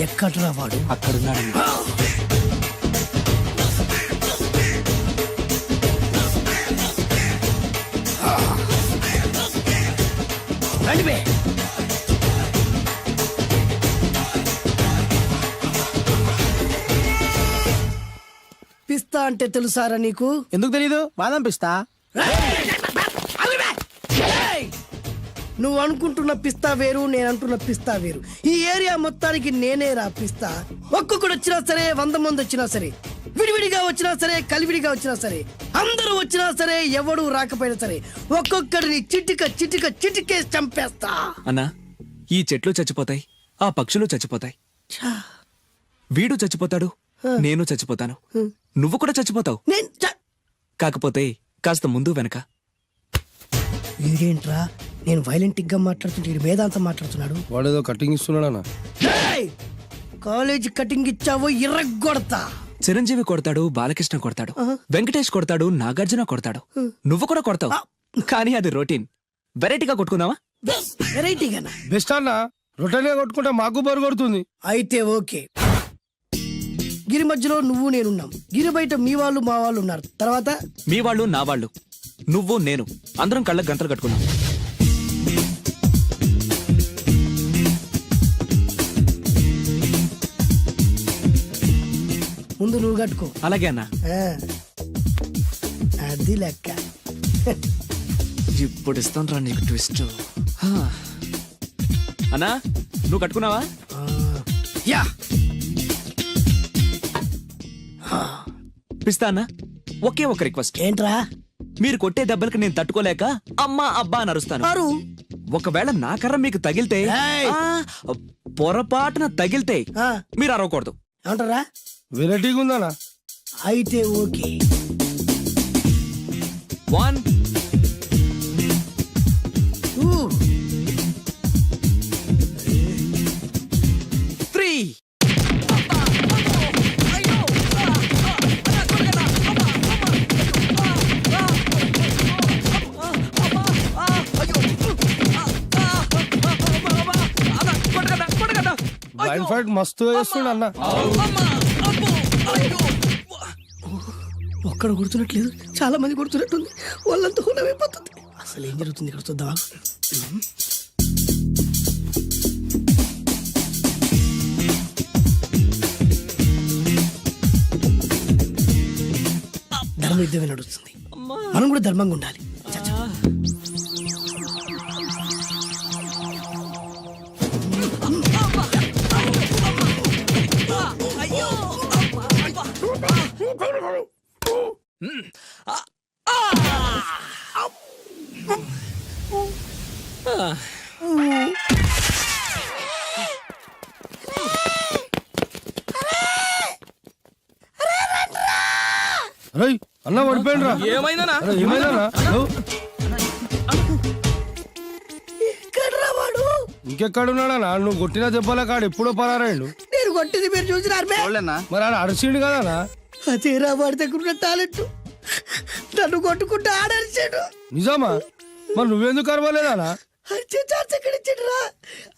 ఎక్కడ్రా వాడు? అక్కడున్నాడు. రండి బే. పిస్తా అంటే తెలుసారా నీకు? ఎందుకు తెలీదు? బాదం పిస్తా. నువ్వు అనుకుంటున్న పిస్తా వేరు, నేను అంటున్న పిస్తా వేరు. ఈ ఏరియా మొత్తానికి నేనే రా పిస్తా. ఒక్కొక్కడు వచ్చినా సరే, 100 మంది వచ్చినా సరే, విడివిడిగా వచ్చినా సరే, కలివిడిగా వచ్చినా సరే, అందరూ వచ్చినా సరే, ఎవడు రాకపోయినా సరే, ఒక్కొక్కడిని చిటికేసి చంపేస్తా. అన్నా, ఈ చెట్లు చచ్చిపోతాయి, ఆ పక్షులు చచ్చిపోతాయి, వీడు చచ్చిపోతాడు, నేను చచ్చిపోతాను, నువ్వు కూడా చచ్చిపోతావు. కాకపోతే కాస్త ముందు వెనక. వీడేంట్రా నేను వైలెంటిక్ గా మాట్లాడుతుంటే వేదాంతం మాట్లాడుతున్నాడు. వాడేదో కటింగ్ ఇస్తున్నాడా? కాలేజ్ కటింగ్ ఇచ్చావో ఇర్రగొడతా. చిరంజీవి కొడతాడు, బాలకృష్ణ కొడతాడు, వెంకటేష్ కొడతాడు, నాగార్జున కొడతాడు, నువ్వు కూడా కొడతావు. కానీ అది రొటీన్. వెరైటీగా కొట్టుకుందామా? వెరైటీగానా? బెస్ట్ అన్న. రొట్టెనే కొట్టుకుంటే మాకు బరు కొడుతుంది. అయితే ఓకే. గిరి మధ్యలో నువ్వు నేనున్నాం. గిరి బయట మీ వాళ్ళు మా వాళ్ళు ఉన్నారు. తర్వాత మీ వాళ్ళు నా వాళ్ళు, నువ్వు నేను, అందరం కళ్ళకు గంటలు కట్టుకున్నాం. ముందు నువ్వు కట్టుకో. అలాగే అన్నా. అది లెక్క. ఇప్పుడు ఇస్తాను రా నీకు ట్విస్ట్. అన్నా, నువ్వు కట్టుకున్నావా? యా. పిస్తా అన్నా, ఒకే ఒక రిక్వెస్ట్. ఏంట్రా? మీరు కొట్టే దెబ్బలకి నేను తట్టుకోలేక అమ్మా అబ్బా అని అరుస్తాను. ఒకవేళ నా కర్ర మీకు తగిలితే, పొరపాటున తగిలితే మీరు అరవకూడదు. ఏమంటారా? వెరైటీగా ఉందనా? అయితే ఓకే. 1 2 3. వైల్డ్ ఫైట్ మస్తు వేస్తుండ అన్న. ఒక్కడ కొడుతున్నట్లేదు, చాలా మంది కొడుతున్నట్టుంది. వాళ్ళంతా హులమైపోతుంది. అసలు ఏం జరుగుతుంది ఇక్కడ చూద్దామా? ధర్మ యుద్ధమే నడుస్తుంది. మనం కూడా ధర్మంగా ఉండాలి. అన్న పడిపోయిండ్రా. ఏమైందనా? ఇంకెక్కడున్నాడా? నువ్వు కొట్టిన దెబ్బల కాడు ఎప్పుడో పరారాడు. నేను కొట్టింది మీరు చూసినారు. మరి ఆడ అరిసిండు కదనా? అదేరా వాడి దగ్గర ఉన్న టాలెంట్. నన్ను కొట్టుకుంటూ ఆడరిచాడు. నిజమా? మరి నువ్వెందుకు అరవలేదానా? అరిచే ఛాన్స్ ఎక్కడ ఇచ్చిండ్రా?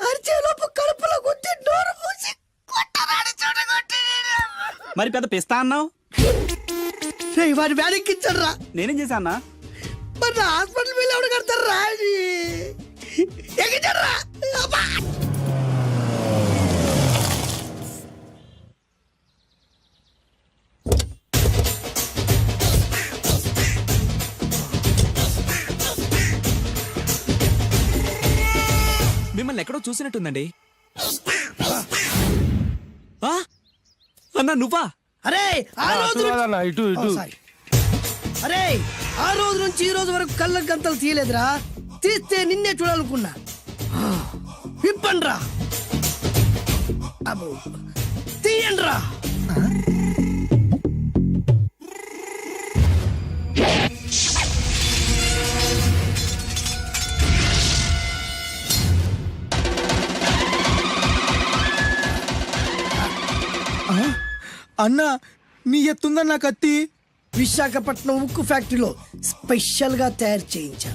అరిచే లోపు కడుపులో కొట్టి నోరు మూసి కొట్టరాడు చూడగొట్టి. మరి పెద్ద పిస్తా అన్నావు? వాడి వ్యాధికిచ్చాడు రా. నేనేం చేశానా? మరి నా హాస్పిటల్ బిల్ ఎవడు కడతారు రా? ఎగిచాడు రా. మిమ్మల్ని ఎక్కడో చూసినట్టుందండి. అన్నా నువ్వా? అరే ఆ రోజు ఇటు అరే ఆ రోజు నుంచి ఈ రోజు వరకు కళ్ళ గంతలు తీయలేదురా. తీస్తే నిన్నే చూడాలనుకున్నా. విప్పండ్రా. అబ్బో తీయండ్రా. అన్నా నీ ఎత్తుందన్న కత్తి. విశాఖపట్నం ఉక్కు ఫ్యాక్టరీలో స్పెషల్ గా తయారు చేయించా.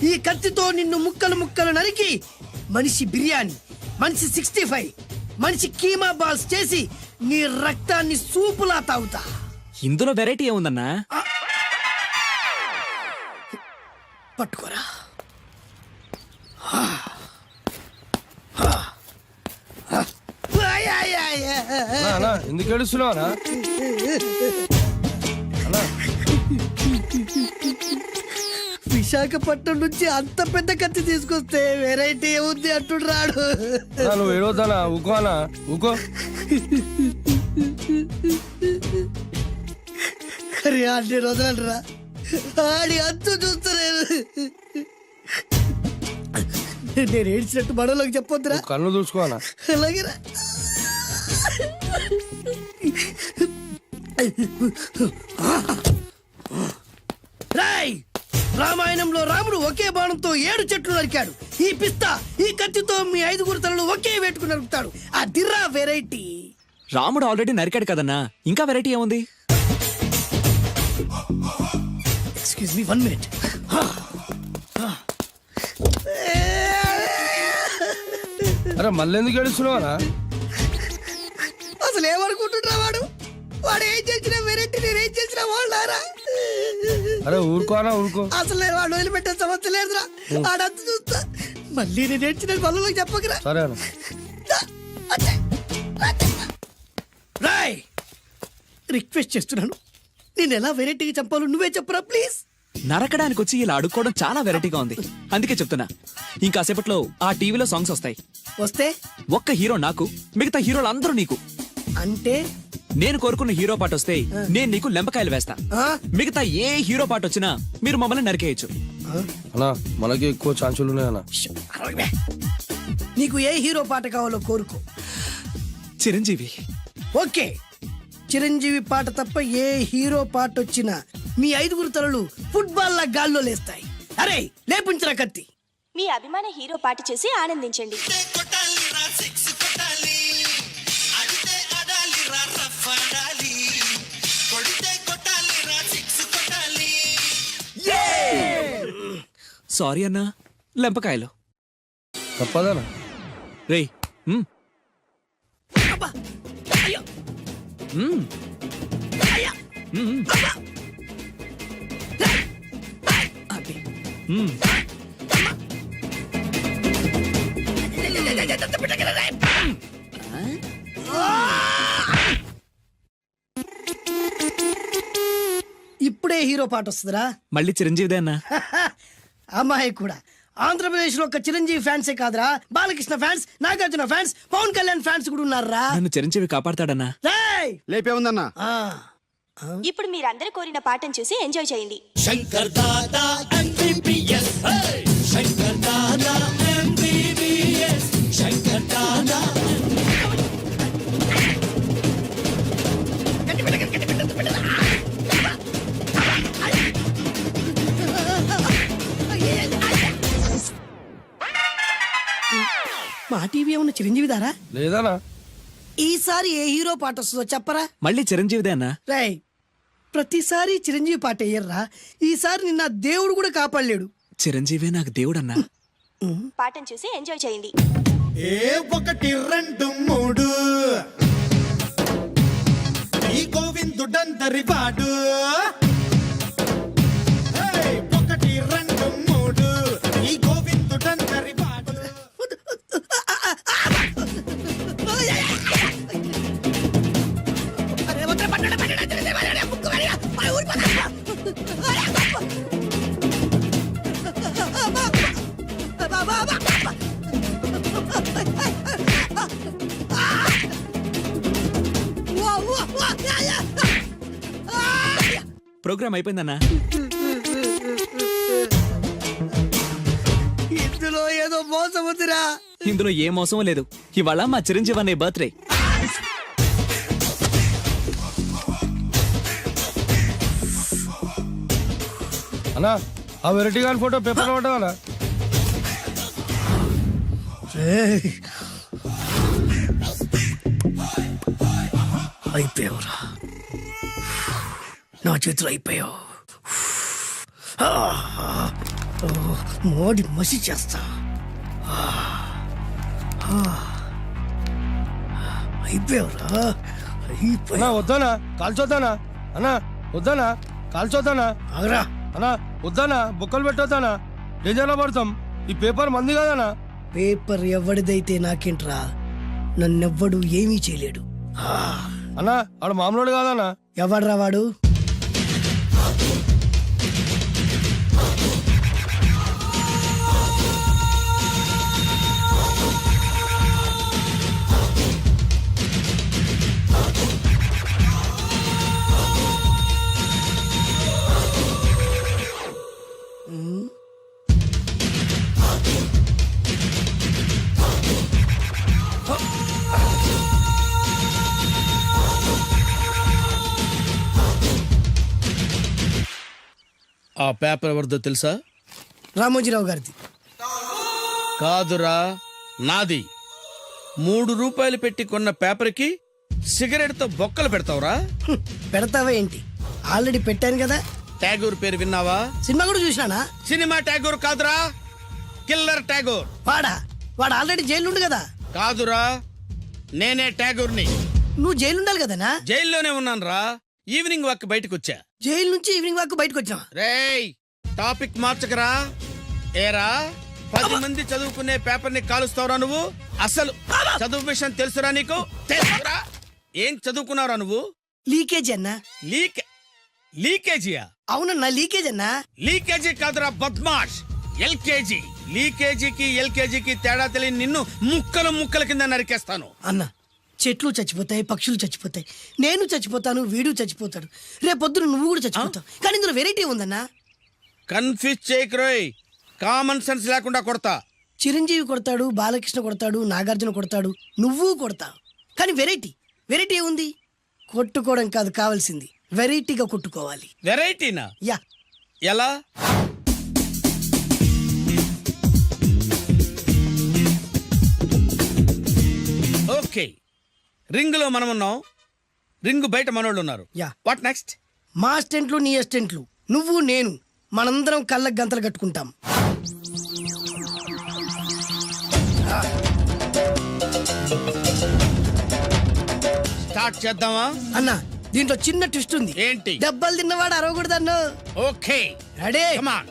ఈ కత్తితో నిన్ను ముక్కలు ముక్కలు నరికి మనిషి బిర్యానీ, మనిషి 65, మనిషి కీమా బాల్స్ చేసి నీ రక్తాన్ని సూపులా తాగుతా. ఇందులో వెరైటీ ఏముందన్నా? పట్టుకోరా. అన్నా ఎందుకు ఏడుస్తున్నావు అన్నా? విశాఖపట్నం నుంచి అంత పెద్ద కత్తి తీసుకొస్తే వెరైటీ ఏముంది అంటుడు రాడు. అన్నా, నువ్వు ఏడవద్దానా? ఊకో అన్నా, ఊకో. అరే అన్ని రోజులరా ఆడి అంతు చూస్తలేదు. నేను ఏడ్చినట్టు మనలోకి చెప్పొద్దురా. నువ్వు కళ్ళు చూసుకో అన్నా. అలాగేరా. రాయ్, రామాయణంలో రాముడు ఒకే బాణంతో 7 చెట్లు నరికాడు. ఈ పిస్తా ఈ కత్తితో మీ 5 తలలు ఒకే వేటుకు నరుకుతాడు. ఆ దిర్రా వెరైటీ. రాముడు ఆల్రెడీ నరికాడు కదన్నా, ఇంకా వెరైటీ ఏముంది? Excuse me 1 minute. అరే మళ్ళీ ఎందుకు ఏడుస్తున్నావు అన్నా? అసలు ఏమనుకుంటున్నా వాడు? వాడు ఏం చేసినా వెరైటీ, నేనేం చేసినా వాళ్ళారా? అరే ఊరుకో అన్నా, ఊరుకో. అసలు నేను వాడు వదిలిపెట్టే సమస్య లేదురా. ఆడంత చూస్తా. మళ్ళీ నేను ఏడ్చిన పనులకు చెప్పకరా. సరే అన్న. రాయ్, రిక్వెస్ట్ చేస్తున్నాను, నేను ఎలా వెరైటీగా చంపాలో నువ్వే చెప్పరా ప్లీజ్. నరకడానికి వచ్చి ఇలా అడుక్కోవడం చాలా వెరైటీగా ఉంది, అందుకే చెప్తున్నా. ఇంకాసేపట్లో ఆ టీవీలో సాంగ్స్ వస్తాయి. వస్తే ఒక్క హీరో నాకు, మిగతా హీరోలు అందరూ నీకు. అంటే నేను కోరుకున్న హీరో పాట వస్తే నేను నీకు లెంపకాయలు వేస్తా. ఆ? మిగతా ఏ హీరో పాట వచ్చినా మీరు మమ్మల్ని నరికేయచ్చు. అన్నా మనకి ఎక్కువ ఛాన్సులు ఉన్నాయి అన్న. అరవై. నీకు ఏ హీరో పాట కావాలో కోరుకో. చిరంజీవి. ఓకే, చిరంజీవి పాట తప్ప ఏ హీరో పాట వచ్చినా మీ 5 తలలు ఫుట్బాల్ లా గాల్లో లేస్తాయి. అరే లేపుంచరా కత్తి. మీ అభిమాన హీరో పాట చేసి ఆనందించండి. సారీ అన్నా, లెంపకాయలు. తప్పదనా? రేయ్, అబ్బా! అయ్యో! అయ్యా! అబ్బా! అది. ఇప్పుడే హీరో పాట వస్తుందిరా. మళ్ళీ చిరంజీవిదే అన్నా. అమ్మాయి కూడా ఆంధ్రప్రదేశ్ లో ఒక చిరంజీవి ఫ్యాన్సే కాదురా, Balakrishna fans, Nagarjuna fans, Pawan Kalyan fans కూడా ఉన్నారా. నన్ను చిరంజీవి కాపాడతాడన్నా. రేయ్! లేపే ఉందన్నా. ఆ, ఇప్పుడు మీరందరూ కోరిన పాటను చూసి ఎంజాయ్ చేయండి. శంకర్ దాదా MBBS శంకర్ దాదా MBBS శంకర్ దాదా మా టీవీ ఏమన్నా చిరంజీవి దారా? లేదనా? ఈసారి ఏ హీరో పాట వస్తుందో చెప్పరా. మళ్ళీ చిరంజీవిదే అన్నా. రేయ్, ప్రతిసారి చిరంజీవి పాట వేయర్రా. ఈసారి నిన్న దేవుడు కూడా కాపాడలేడు. చిరంజీవే నాకు దేవుడన్నా. పాటను చూసి ఎంజాయ్ చేయండి. 1 2 3 ఈ గోవిందుడందరి వాడు 1 2 3 ఈ గోవిందుడందరి వాడు. ప్రోగ్రామ్ అయిపోయిందన్నా. ఇందులో ఏదో మోసం ఉందిరా. ఇందులో ఏ మోసం లేదు. ఇవాళ మా చిరంజీవి అనే బర్త్డే. అన్నా ఆ వెరైటీ గాని ఫోటో పేపర్ పడ్డా? అయిపోయావురా, నా చేతులు అయిపోయావు. మోడి మసి చేస్తా. అయిపోయావురా, అయిపోయా. అన్నా వద్దానా కాల్చొద్దానా? అన్నా వద్దానా కాల్చొద్దానా? ఆగరా. అన్నా వద్దానా బొక్కలు పెట్టొద్దానా? డేంజర్లో పడతాం. ఈ పేపర్ మంది కదనా? పేపర్ ఎవడిదైతే నాకేంట్రా, నన్నెవ్వడు ఏమీ చేయలేడు. అన్నా ఆడు మామూలు కాదనా? ఎవడ్రా వాడు? ఆ పేపర్ ఎవరిదో తెలుసా? రామోజీరావు గారిది. కాదురా, నాది. 3 రూపాయలు పెట్టి కొన్న పేపర్కి సిగరెట్తో బొక్కలు పెడతావురా? పెడతావా ఏంటి? ఆల్రెడీ పెట్టాను కదా. ట్యాగూర్ పేరు విన్నావా? సినిమా కూడా చూసినానా? సినిమా ట్యాగూర్ కాదురా, కిల్లర్ ట్యాగూర్. వాడు ఆల్రెడీ జైలు ఉండు కదా. కాదురా, నేనే ట్యాగూర్ని. నువ్వు జైలు ఉండాలి కదనా? జైల్లోనే ఉన్నానురా. ఈవినింగ్ వాక్ బయటకు వచ్చా. జైలు నుంచి ఈవినింగ్ వాక్ బయటకు వచ్చినా. రేయ్, టాపిక్ మార్చకరా. ఏరా, 10 మంది చదువుకునే పేపర్ ని కాలుస్తావురా నువ్వు? అసలు చదువు విషయం తెలుసురా నీకు? తెలుసురా? ఏం చదువుకున్నావురా నువ్వు? లీకేజీ అన్నా. లీకేజీయా? అవునన్నా, లీకేజ్ అన్నా. లీకేజీ కాదురా బద్మాష్, ఎల్కేజీ. లీకేజీకి ఎల్కేజీకి తేడా తెలియని నిన్ను ముక్కలు ముక్కల కింద నరికేస్తాను. అన్నా, చెట్లు చచ్చిపోతాయి, పక్షులు చచ్చిపోతాయి, నేను చచ్చిపోతాను, వీడు చచ్చిపోతాడు, రేపొద్దున నువ్వు కూడా చచ్చిపోతావు. కానీ ఇందులో వెరైటీ ఉందన్నా. కన్ఫ్యూజ్ చేయకురోయ్, కామన్ సెన్స్ లేకుండా కొడతా. చిరంజీవి కొడతాడు, బాలకృష్ణ కొడతాడు, నాగార్జున కొడతాడు, నువ్వు కొడతావు. కానీ వెరైటీ ఉంది. కొట్టుకోవడం కాదు కావాల్సింది, వెరైటీగా కొట్టుకోవాలి. వెరైటీనా? యా. ఎలా? ఓకే, రింగ్ లో మనం ఉన్నాం, రింగ్ బయట మనోళ్ళు ఉన్నారు. యా. What next? మా అసిస్టెంట్లు, నీ అసిస్టెంట్లు, నువ్వు నేను, మనందరం కళ్ళకు గంతలు కట్టుకుంటాం. స్టార్ట్ చేద్దామా? అన్నా, దీంట్లో చిన్న ట్విస్ట్ ఉంది. ఏంటి? దెబ్బలు తిన్నవాడు అరవకూడదన్ను. Okay, ready? Come on.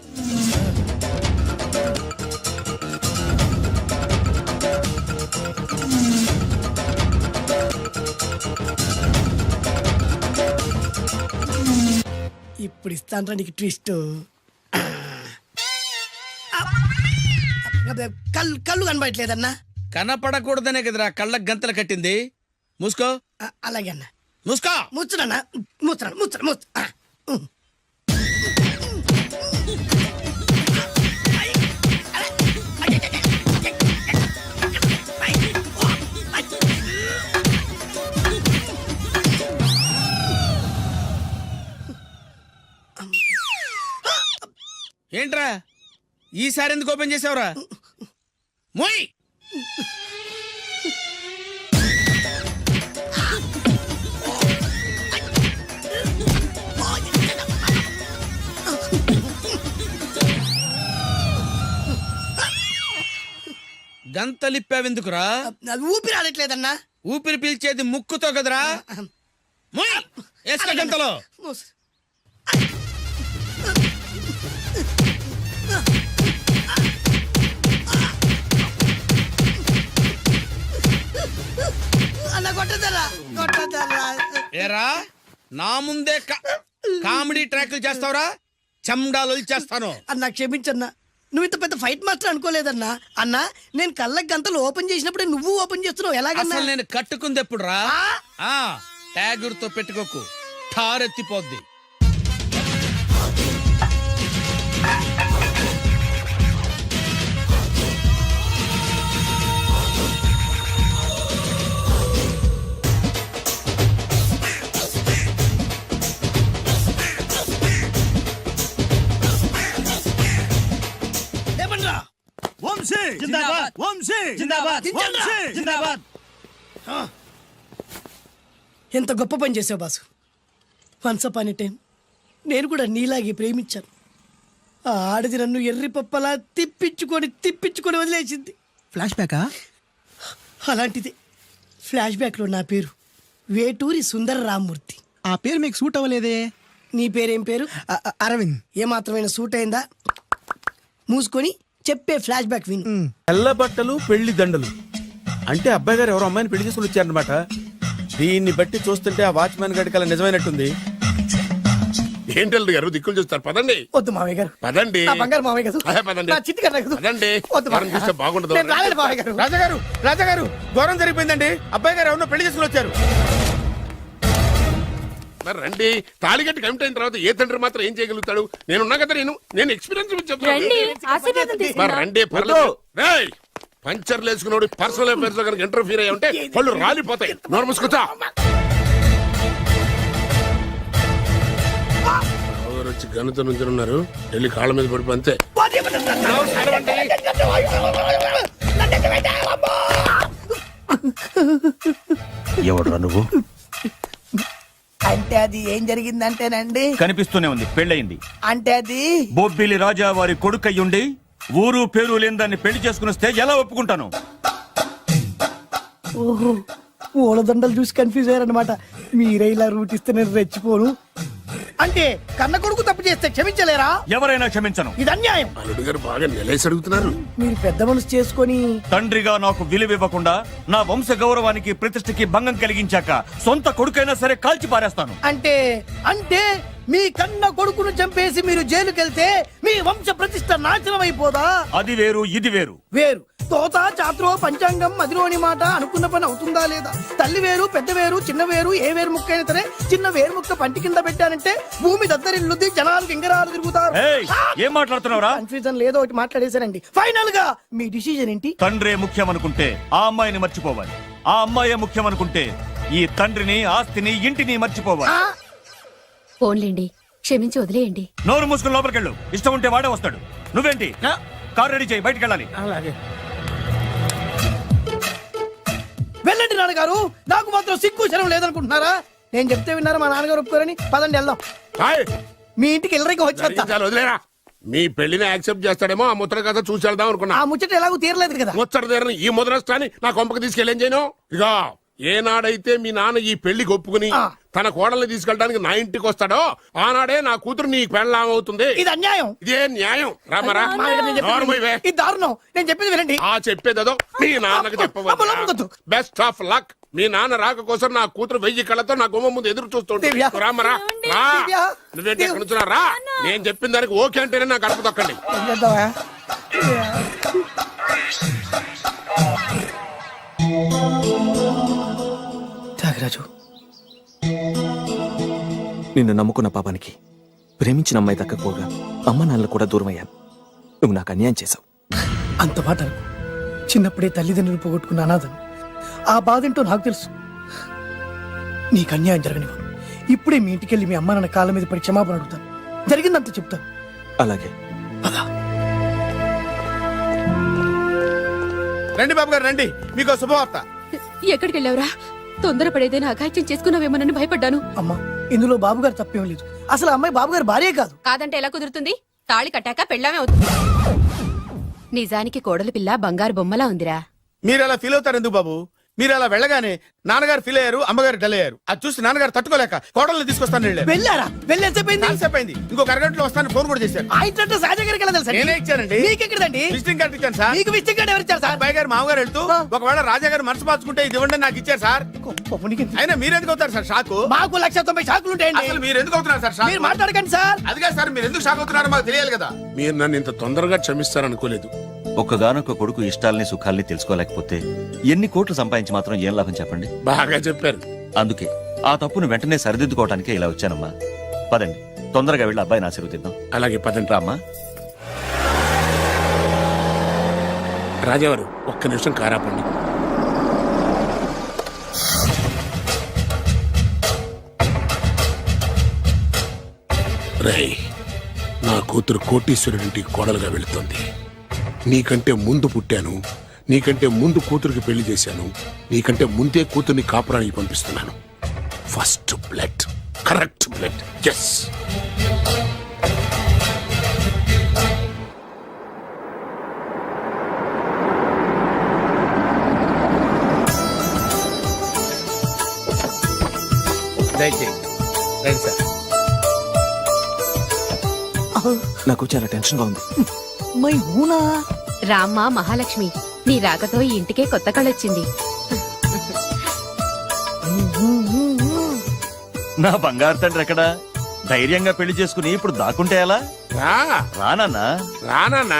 ఇప్పుడు ఇస్తాను నీకు ట్విస్ట్. కళ్ళు కనబడట్లేదన్నా. కనపడకూడదనే కదరా కళ్ళకు గంతలు కట్టింది. మూసుకో. అలాగే అన్న. మూసుకో. ముచ్చునన్నా, ముచ్చున. ఏంట్రా ఈసారి ఎందుకు ఓపెన్ చేసావురా? మోయ్. గంతలిప్పావెందుకురా? ఊపిరి ఆడట్లేదన్నా. ఊపిరి పీల్చేది ముక్కుతో కదరా. మోయ్, వేసుకో గంతలో. అన్న కొట్టదరా. ఏరా, నా ముందే కామెడీ ట్రాక్లు చేస్తావురా? చెమ్డాలు చేస్తాను. అన్నా క్షమించన్నా, నువ్వు ఇంత పెద్ద ఫైట్ మాస్టర్ అనుకోలేదన్నా. అన్నా, నేను కళ్ళకి గంతలు ఓపెన్ చేసినప్పుడే నువ్వు ఓపెన్ చేస్తున్నావు, ఎలాగన్నా? అసలు నేను కట్టుకుంది ఎప్పుడు రా? ట్యాగుర్తో పెట్టుకోకు, ఠారెత్తిపోద్ది. ఎంత గొప్ప పని చేసావు boss. Once upon a time నేను కూడా నీలాగే ప్రేమించాను. ఆ ఆడది నన్ను ఎర్రి పప్పలా తిప్పించుకొని వదిలేసింది. ఫ్లాష్ బ్యాకా? అలాంటిది ఫ్లాష్ బ్యాక్లో నా పేరు వేటూరి సుందర రామ్మూర్తి. ఆ పేరు మీకు సూట్ అవ్వలేదే. నీ పేరేం పేరు? అరవింద్. ఏమాత్రమైన సూట్ అయిందా? మూసుకొని చెప్పే ఫ్లాష్ బ్యాక్ విను. తెల్ల బట్టలు పెళ్లి దండలు అంటే అబ్బాయి గారు ఎవరో అమ్మాయిని పెళ్లి చేసుకుని వచ్చారనమాట. దీన్ని బట్టి చూస్తుంటే ఆ వాచ్మెన్ గడి కల నిజమైనట్టుంది. ఏంటల్లుడు గారు దిక్కులు చూస్తారు? పదండి. వద్దు మామయ్య గారు. పదండి. నా బంగారు మామయ్య గారు. అదే పదండి. నా చిట్టి గారు నాకు. పదండి. వద్దు ఎవరిని చూస్తే బాగుండదు. నేను రాలేదు మామయ్య గారు. రాజాగారు ఘోరం జరిగిపోయిందండి. అబ్బాయి గారు ఎవరినో పెళ్లి చేసుకుని వచ్చారు. మరి రండి. తాళిగట్టి కమిట్ అయిన తర్వాత ఏ తండ్రి మాత్రం ఏం చేయగలుగుతాడు? నేనున్నా కదా, నేను ఎక్స్పీరియన్స్ చెప్తాను. మరి రండి, పర్లేదు. రేయ్, పంచర్లు వేసుకున్నాడు పర్సనల్ అఫైర్స్ లో కనుక ఇంటర్ఫీర్ అయ్యి ఉంటే వాళ్ళు రాలిపోతాయి. నోరు మూసుకొచ్చా. వచ్చి గనుత నుంచి ఉన్నారు. వెళ్ళి కాళ్ళ మీద పడిపో అంతే. ఎవడురా నువ్వు? అంటే అది ఏం జరిగిందంటేనండి, కనిపిస్తూనే ఉంది, పెళ్ళయింది. అంటే అది బొబ్బిలి రాజా వారి కొడుకయ్యుండి ఊరు పేరు లేని దాన్ని పెళ్లి చేసుకుని వస్తే ఎలా ఒప్పుకుంటాను? ఓహో ఓలదండలు చూసి కన్ఫ్యూజ్ అయ్యారనమాట. మీరే ఇలా రూట్ ఇస్తే నేను రెచ్చిపోను. అంటే కన్న కొడుకు తప్పు చేస్తే క్షమించలేరా? ఎవరైనా క్షమించను. ఇది అన్యాయం. అల్లుడు గారు బాగా నిలేసి అడుగుతున్నారు. మీరు పెద్ద మనసు చేసుకొని తండ్రిగా నాకు విలువ ఇవ్వకుండా నా వంశ గౌరవానికి ప్రతిష్టకి భంగం కలిగించాక సొంత కొడుకైనా సరే కాల్చి పారేస్తాను. అంటే అంటే మీ కన్న కొడుకును చంపేసి మీరు జైలుకెళ్తే మీ వంశ ప్రతిష్ట నాశనం అయిపోదా? అది వేరు, ఇది వేరు. వేరు. తోత చాత్రో పంచాంగం మదిలోని మాట అనుకున్న పని అవుతుందా లేదా? తల్లి వేరు, పెద్ద వేరు, చిన్న వేరు, ఏ వేరు ముక్క అయినా సరే చిన్న వేరు ముక్క పంటి కింద పెట్టానంటే భూమి దద్దరిల్లుద్ది, జనాలు గింగరాలు తిరుగుతారు. ఏయ్, ఏం మాట్లాడుతున్నావురా? కన్ఫ్యూజన్ లేదో ఒకటి మాట్లాడేశానండి. ఫైనల్ గా మీ డిసిజన్ ఏంటి? తండ్రే ముఖ్యం అనుకుంటే ఆ అమ్మాయిని మర్చిపోవాలి. ఆ అమ్మాయే ముఖ్యం అనుకుంటే ఈ తండ్రిని, ఆస్తిని, ఇంటిని మర్చిపోవాలి. ఫోన్లేండి, క్షమించి వదిలేయండి. నోరు మూసుకుని లోపలికెళ్ళు. ఇష్టం ఉంటే వాడే వస్తాడు. నువ్వేంటి? కారు రెడీ చేయి, బయటికి వెళ్ళాలి. వెళ్ళండి నాన్నగారు. నాకు మాత్రం సిగ్గు శరం లేదనుకుంటున్నారా? నేను చెప్తే విన్నారా మా నాన్నగారు ఒప్పుకోరని? పదండి వెళ్దాం. హాయ్. మీ ఇంటికి ఎల్లరికి వచ్చేస్తా. చాలు, వదిలేరా. మీ పెళ్లిని యాక్సెప్ట్ చేస్తాడేమో ఆ ముద్ర కథ చూసి వెళ్దాం అనుకున్నా. ఆ ముచ్చట ఎలాగో తీరలేదు కదా. ముచ్చట తీరని ఈ ముద్రస్తాని నా కొంపకి తీసుకెళ్ళేం చేయను. ఇక ఏనాడైతే మీ నాన్న ఈ పెళ్లికి ఒప్పుకుని తన కోడల్ని తీసుకెళ్ళడానికి నా ఇంటికి వస్తాడో ఆనాడే నా కూతురు నీ పెళ్ళాం అవుతుంది. ఇది అన్యాయం. ఇదే న్యాయం. రామరా, ఇది దారుణం. నేను చెప్పేది వినండి. ఆ చెప్పేదో మీ నాన్నకు చెప్పవచ్చు. Best of luck. మీ నాన్న రాక కోసం నా కూతురు 1000 కళ్ళతో నా గుమ్మ ముందు ఎదురు చూస్తుంటే. రామరా, రా. నువ్వేంటి ఎక్కడ నుంచున్నా? రా. నేను చెప్పిన దానికి ఓకే అంటేనే నా గడప తొక్కండి. త్యాగరాజు, నిన్ను నమ్ముకున్న పాపానికి ప్రేమించిన అమ్మాయి దక్కకపోగా అమ్మ నాన్నలు కూడా దూరం అయ్యాను. నువ్వు నాకు అన్యాయం చేశావు. అంత మాట అనుకో. చిన్నప్పుడే తల్లిదండ్రులు పోగొట్టుకున్న అనాథను. ఆ బాధేంటో నాకు తెలుసు. నీకు అన్యాయం జరగనివ్వను. ఇప్పుడే మీ ఇంటికెళ్ళి మీ అమ్మ నాన్న కాళ్ళ మీద పడి క్షమాపణ అడుగుతాను. జరిగిందంత చెప్తాను. అలాగే. రండి బాబు గారు, రండి. మీకు శుభవార్త. ఎక్కడికి వెళ్ళావురా? తొందరపడేదైనా అఘాయిత్యం చేసుకున్నావేమోనని భయపడ్డాను. అమ్మా, ఇందులో బాబుగారు తప్పేం లేదు. అసలు ఆ అమ్మాయి బాబుగారు భార్యే కాదు. కాదంటే ఎలా కుదురుతుంది? తాళి కట్టాక పెళ్ళామే అవుతుంది. నిజానికి కోడలి పిల్ల బంగారు బొమ్మలా ఉందిరా. మీరు అలా ఫీల్ అవుతారు ఎందుకు బాబు? మీరు అలా వెళ్ళగానే నాన్నగారు ఫీల్ అయ్యారు, అమ్మగారు డల్ అయ్యారు. అది చూసి నాన్నగారు తట్టుకోలేక కోడల్ని తీసుకొస్తాను వెళ్ళారు. వెళ్ళారా? వెళ్ళేసేపోయింది. కాసేపోయింది. ఇంకొక అరగంటలో వస్తాను ఫోన్ కూడా చేశారు. ఆ ఇంట్లో సహజ గారికి ఎలా తెలుసా? నేనే ఇచ్చానండి. మీకెక్కడండి? విజిటింగ్ కార్డు ఇచ్చాను సార్. మీకు విజిటింగ్ కార్డు ఎవరు ఇచ్చారు సార్? అబ్బాయి గారు మామగారు వెళ్తూ ఒకవేళ రాజా గారు మనసు మార్చుకుంటే ఇది ఇవ్వండి నాకు ఇచ్చారు సార్. అయినా మీరు ఎందుకు అవుతారు సార్ షాక్? మాకు 190 షాకులు ఉంటాయండి. అసలు మీరు ఎందుకు అవుతున్నారు సార్ షాక్? మీరు మాట్లాడకండి సార్. అదిగా సార్, మీరు ఎందుకు షాక్ అవుతున్నారో మాకు తెలియాలి కదా. మీరు నన్ను ఇంత తొందరగా క్షమిస్తారనుకోలేదు. ఒక్కగానొక్క కొడుకు ఇష్టాల్ని సుఖాల్ని తెలుసుకోలేకపోతే ఎన్ని కోట్లు సంపాదించి మాత్రం ఏం లాభం చెప్పండి? బాగా చెప్పారు. అందుకే ఆ తప్పును వెంటనే సరిదిద్దుకోవటానికే ఇలా వచ్చానమ్మా. పదండి, తొందరగా వెళ్ళి అబ్బాయిని ఆశీర్వదిద్దాం. అలాగే పదండి. రామ్మా. రాజావారు ఒక్క నిమిషం కారాపండి. రేయ్, నా కూతురు కోటీశ్వరుడింటికి కోడలుగా వెళుతోంది. నీకంటే ముందు పుట్టాను, నీకంటే ముందు కూతురికి పెళ్లి చేశాను, నీకంటే ముందే కూతుర్ని కాపురానికి పంపిస్తున్నాను. First blood, correct blood. Yes. దయచేయండి రండి సార్. నాకు చాలా టెన్షన్ గా ఉంది. మై హూనా రామ్మ మహాలక్ష్మి, నీ రాకతో ఈ ఇంటికే కొత్త కళొచ్చింది. నా బంగారు తండ్రి ఎక్కడా? ధైర్యంగా పెళ్లి చేసుకుని ఇప్పుడు దాక్కుంటే ఎలా? రా రానన్నా. రానా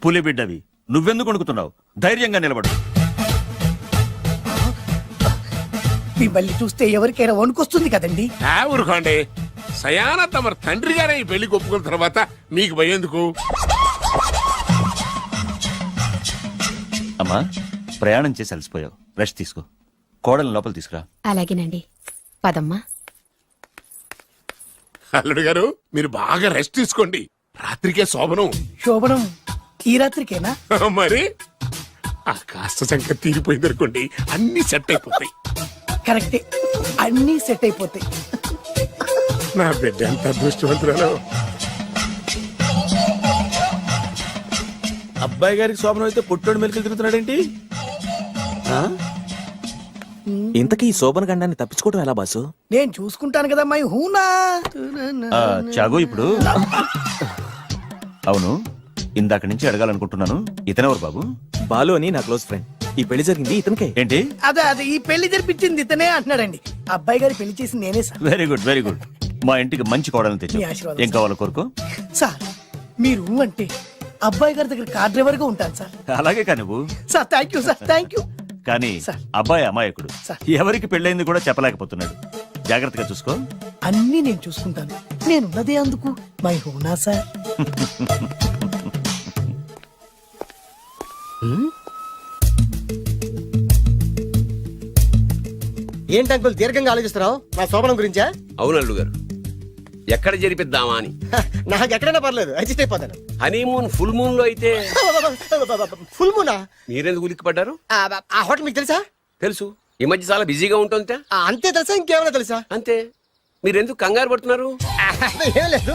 పులి బిడ్డవి, నువ్వెందుకు వణుకుతున్నావు? ధైర్యంగా నిలబడు. మిమ్మల్ని చూస్తే ఎవరికైనా వణుకొస్తుంది కదండి. ఊరుకోండి. సయాన తమ తండ్రి గారే ఈ పెళ్లి ఒప్పుకున్న తర్వాత మీకు భయందుకు? అమ్మా, ప్రయాణం చేసి అలసిపోయావు, రెస్ట్ తీసుకో. కోడలు లోపల తీసుకురా. అలాగేనండి, పదమ్మా. అల్లుడు గారు, మీరు బాగా రెస్ట్ తీసుకోండి. రాత్రికే శోభనం. శోభనం ఈ రాత్రికేనా? మరి ఆ కాస్త సంఖ్య తీరిపోయింది అనుకోండి, అన్ని సెట్ అయిపోతాయి. కరెక్టే, అన్నీ సెట్ అయిపోతాయి. నా బిడ్డ ఎంత అదృష్టవంతురాలు. అబ్బాయి గారికి శోభనం అయితే పుట్టోడు మెలికలు తిరుగుతున్నాడేంటి? ఇంతకీ ఈ శోభన గండాన్ని తప్పించుకోవడం ఎలా బాసు? నేను చూసుకుంటాను కదా మై హూనా. చాగు ఇప్పుడు. అవును, ఇందాక నుంచి అడగాలనుకుంటున్నాను, ఇతనెవరు బాబు? బాలు అని నా క్లోజ్ ఫ్రెండ్. ఈ పెళ్లి జరిగింది ఇతనికే. ఏంటి? అదే ఈ పెళ్లి జరిపించింది ఇతనే అంటున్నాడండి. అబ్బాయి గారి పెళ్లి చేసింది నేనే sir. Very good, very good. మా ఇంటికి మంచి కోడలను మీ తెచ్చు. ఆశీర్వాదం ఏం కావాలో కోరుకో. సార్ మీరు అంటే అబ్బాయి గారి దగ్గర కార్ డ్రైవర్ గా ఉంటాను సార్. అలాగే కానీ నువ్వు. Sir thank you sir, thank you. కానీ సార్. అబ్బాయి అమాయకుడు, సార్. ఎవరికి పెళ్ళైంది కూడా చెప్పలేకపోతున్నాడు. జాగ్రత్తగా చూసుకో. అన్నీ నేను చూసుకుంటాను. నేనున్నదే అందుకు మై హూనా సార్. ఏంటి అంకుల్ దీర్ఘంగా ఆలోచిస్తున్నావు? నా శోభనం గురించా? అవును అల్లు గారు, ఎక్కడ జరిపిద్దామా అని. నాకు ఎక్కడైనా పర్లేదు, అడ్జస్ట్ అయిపోతాను. హనీమూన్ ఫుల్ మూన్ లో అయితే ఫుల్ మూనా? మీరెందుకు ఉలిక్కిపడ్డారు? ఆ హోటల్ మీకు తెలుసా? తెలుసు, ఈ మధ్య చాలా బిజీగా ఉంటుంది. అంతే తెలుసా, ఇంకేమైనా తెలుసా? అంతే. మీరెందుకు కంగారు పడుతున్నారు? ఏం లేదు,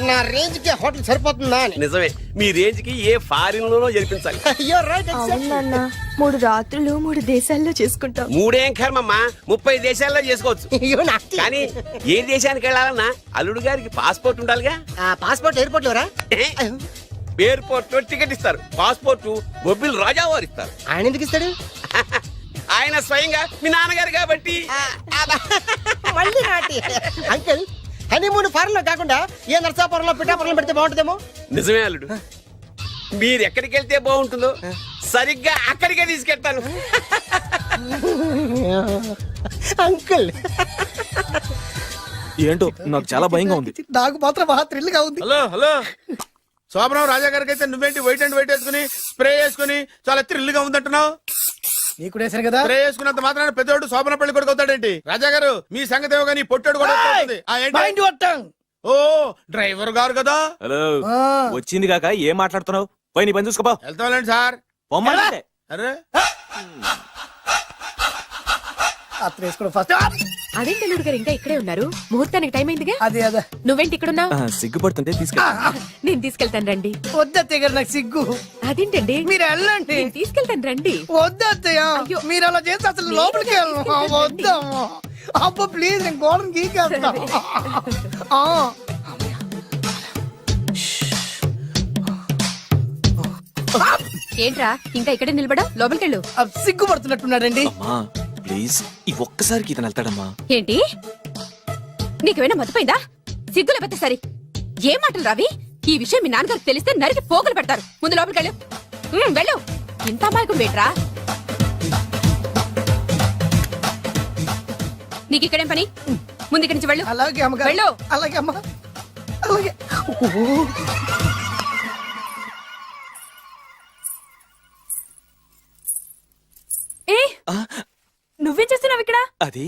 నా రేంజ్ కి హోటల్ సరిపోతుందా అని. నిజమే, మీ రేంజ్ కి ఏ ఫారిన్ లోనో జరిపించాలి. You're right, exactly. అవునన్నా, 3 రాత్రులు 3 దేశాల్లో చేసుకుంటాం. 3 ఏం కర్మమ్మా, 30 దేశాల్లో చేసుకోవచ్చు. You're nasty. కానీ ఏ దేశానికి వెళ్ళాలన్నా అల్లుడు గారికి పాస్పోర్ట్ ఉండాలిగా. Passport airport LoRa? ఎయిర్పోర్ట్ లో టికెట్ ఇస్తారు, పాస్పోర్ట్ బొబ్బిల్ రాజా వారు ఇస్తారు. ఆయన ఎందుకు ఇస్తాడు? ఆయన స్వయంగా మీ నాన్నగారు కాబట్టి. మళ్ళీ నాటి అంకుల్, హనీమూన్ ఫారెన్ లో కాకుండా ఏ నర్సాపురంలో పిఠాపురంలో పెడితే బాగుంటుందేమో. నిజమే అల్లుడు, మీరు ఎక్కడికి వెళ్తే బాగుంటుందో సరిగ్గా అక్కడికే తీసుకెళ్తాను. అంకుల్ ఏంటో నాకు చాలా భయంగా ఉంది. నాకు మాత్రం బాగా థ్రిల్ గా ఉంది. హలో హలో, శోభనం రాజా గారికి అయితే నువ్వేంటి వైట్ అండ్ వైట్ వేసుకుని స్ప్రే వేసుకుని చాలా థ్రిల్ గా ఉందంటున్నావు? నీకు వేశారు కదా. స్ప్రే వేసుకున్నంత మాత్రాన పెద్దోడు శోభన పెళ్లి కొడుకు అవుతాడేంటి? రాజా గారు మీ సంగతి ఏమో కానీ పొట్టోడు కూడా అవుతుంది. ఏంటి? మైండ్ కొట్టాం. ఓ డ్రైవర్ గారు కదా. హలో, వచ్చింది కాక ఏం మాట్లాడుతున్నావు? పోయి నీ పని చూసుకోపో. వెళ్తాంలేండి సార్. పొమ్మంటే. అరే అత్త వేసుకోవడం ఫస్ట్. అదేంటి అల్లుడు గారు ఇంకా ఇక్కడే ఉన్నారు? ముహూర్తానికి టైం అయిందిగా. అదే అదే నువ్వేంటి ఇక్కడున్నావు? సిగ్గుపడుతుంటే తీసుకెళ్ళి. నేను తీసుకెళ్తాను రండి. వద్దత్తయ్య గారు, నాకు సిగ్గు. అదేంటండి, మీరు వెళ్ళండి. నేను తీసుకెళ్తాను రండి. వద్దత్తయ్య, అయ్యో. మీరు అలా చేస్తే అసలు లోపలికి వెళ్ళను. వద్దమ్మా. అబ్బా ప్లీజ్, నేను గోడను గీకేస్తా. ఏంట్రా ఇంకా ఇక్కడే నిలబడా? లోపలికెళ్ళు. సిగ్గుపడుతున్నట్టున్నాడండి. అమ్మా ప్లీజ్, ఈ ఒక్కసారికి ఇతను వెళ్తాడమ్మా. ఏంటి, నీకేమైనా మతిపోయిందా? సిగ్గు లేకపోతే సరి. ఏం మాటలు రావి? ఈ విషయం మీ నాన్నగారికి తెలిస్తే నరికి పోగులు పెడతారు. ముందు లోపలికెళ్ళు. వెళ్ళు. ఇంత అమాయకుడు వేట్రా? నీకు ఇక్కడేం పని? ముందు ఇక్కడి నుంచి వెళ్ళు. అలాగే అమ్మగారు. వెళ్ళు. అలాగే అమ్మా, అలాగే. ఏ, నువ్వేం చేస్తున్నావు ఇక్కడ? అది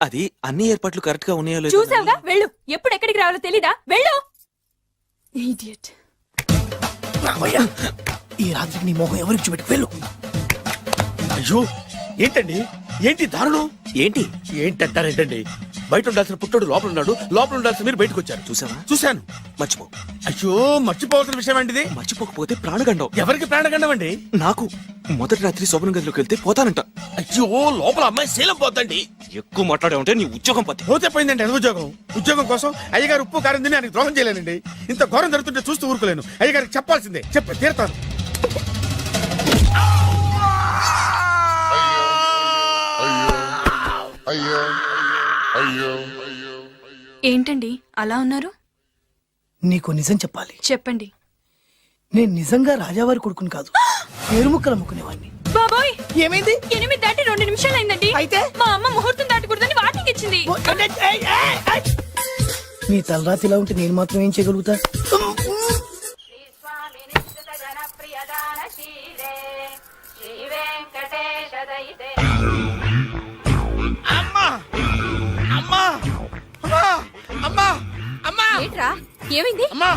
అది అన్ని ఏర్పాట్లు కరెక్ట్ గా ఉన్నాయో లేదో చూసావుగా వెళ్ళు ఎప్పుడు ఎక్కడికి రావాలో తెలీదా వెళ్ళు Idiot. రామయ్య, ఈ రాత్రికి నీ మొహం ఎవరికి చూపెట్టి వెళ్ళు. అయ్యో ఏంటండి ఏంటి దారుణం ఏంటి ఏంటంటారేంటండి బయట ఉండాల్సిన పుట్టోడు లోపల ఉన్నాడు లోపల ఉండాల్సిన మీరు బయటకు వచ్చారు చూసావా చూశాను మర్చిపో అయ్యో మర్చిపోవాల్సిన విషయం ఏంటిది మర్చిపోకపోతే ప్రాణగండం ఎవరికి ప్రాణగండం అండి నాకు మొదటి రాత్రి శోభన గదిలోకి వెళ్తే పోతానంట. అయ్యో లోపల అమ్మాయి శీలం పోద్దండి ఎక్కువ మాట్లాడే ఉంటే నీ ఉద్యోగం పత్తి. పోతే పోయిందండి అది ఉద్యోగం కోసం అయ్యగారు ఉప్పు కారం తిని ఆయనకు ద్రోహం చేయలేనండి ఇంత ఘోరం జరుగుతుంటే చూస్తూ ఊరుకోలేను అయ్యగారికి చెప్పాల్సిందే చెప్పి తీరుతాను ఏంటండి అలా ఉన్నారు నీకు నిజం చెప్పాలి. చెప్పండి నేను నిజంగా రాజావారి కొడుకుని కాదు, పేరుముక్కలు అమ్ముకునేవాడిని. బాబోయ్ ఏమైంది? 8 దాటి 2 నిమిషాలు అయిందండి. అయితే? మా అమ్మ ముహూర్తం దాటకూడదని వార్నింగ్ ఇచ్చింది. నీ తలరాతి ఇలా ఉంటే నేను మాత్రం ఏం చేయగలుగుతా? అమ్మా అమ్మా అమ్మా అమ్మా అమ్మా ఏంట్రా ఏమైంది? అమ్మా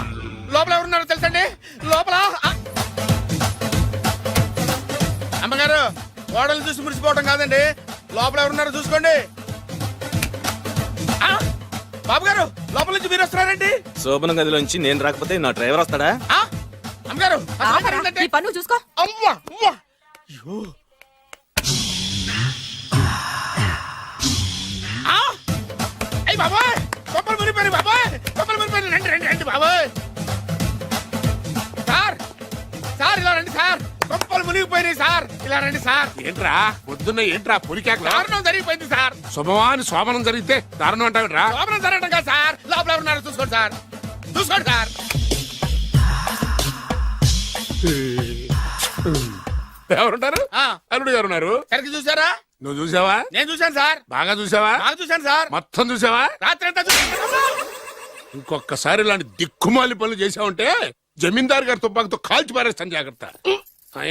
లోపల ఎవరున్నారో తెలుసండి లోపల అమ్మగారు ఓడలు చూసి మురిసిపోవటం కాదండి లోపల ఎవరున్నారో చూసుకోండి ఆ, బాబు గారు లోపల నుంచి మీరు వస్తున్నారండి శోభన గదిలోంచి నేను రాకపోతే నా డ్రైవర్ వస్తాడా? ఆ, అమ్మగారు అసలు ఆపరా, ఏంటంటే- నీ పన్ను చూసుకో. అమ్మా అమ్మా అయ్యో ఆ! అయ్ బాబాయ్ కొప్పలు మునిపోయి బాబాయ్ కొప్పలు మునిపోయి రండి రండి రండి బాబాయ్ సార్ సార్ ఇలా రండి సార్ కొప్పలు మునిగిపోయినాయి సార్ ఇలా రండి సార్ ఏంట్రా పొద్దున్న ఏంట్రా పులికాక దారుణం జరిగిపోయింది సార్ శుభమాని శోభనం జరిగితే దారుణం అంటావేంట్రా లోపల జరగడం కాదు సార్ లోపల ఎవరున్నారో చూసుకోండి సార్ చూసుకోండి సార్ ఎవరుంటారు ఆ. అల్లుడు గారు ఉన్నారు సరిగ్గా చూసారా నువ్వు చూసావా నేను చూశాను సార్ బాగా చూసావా బాగా చూశాను సార్ మొత్తం చూసావా రాత్రి అంతా చూశాను ఇంకొకసారి ఇలాంటి దిక్కుమాలి పనులు చేసావంటే జమీందారు గారి తుపాకుతో కాల్చి పారేస్తాను జాగ్రత్త ఐ!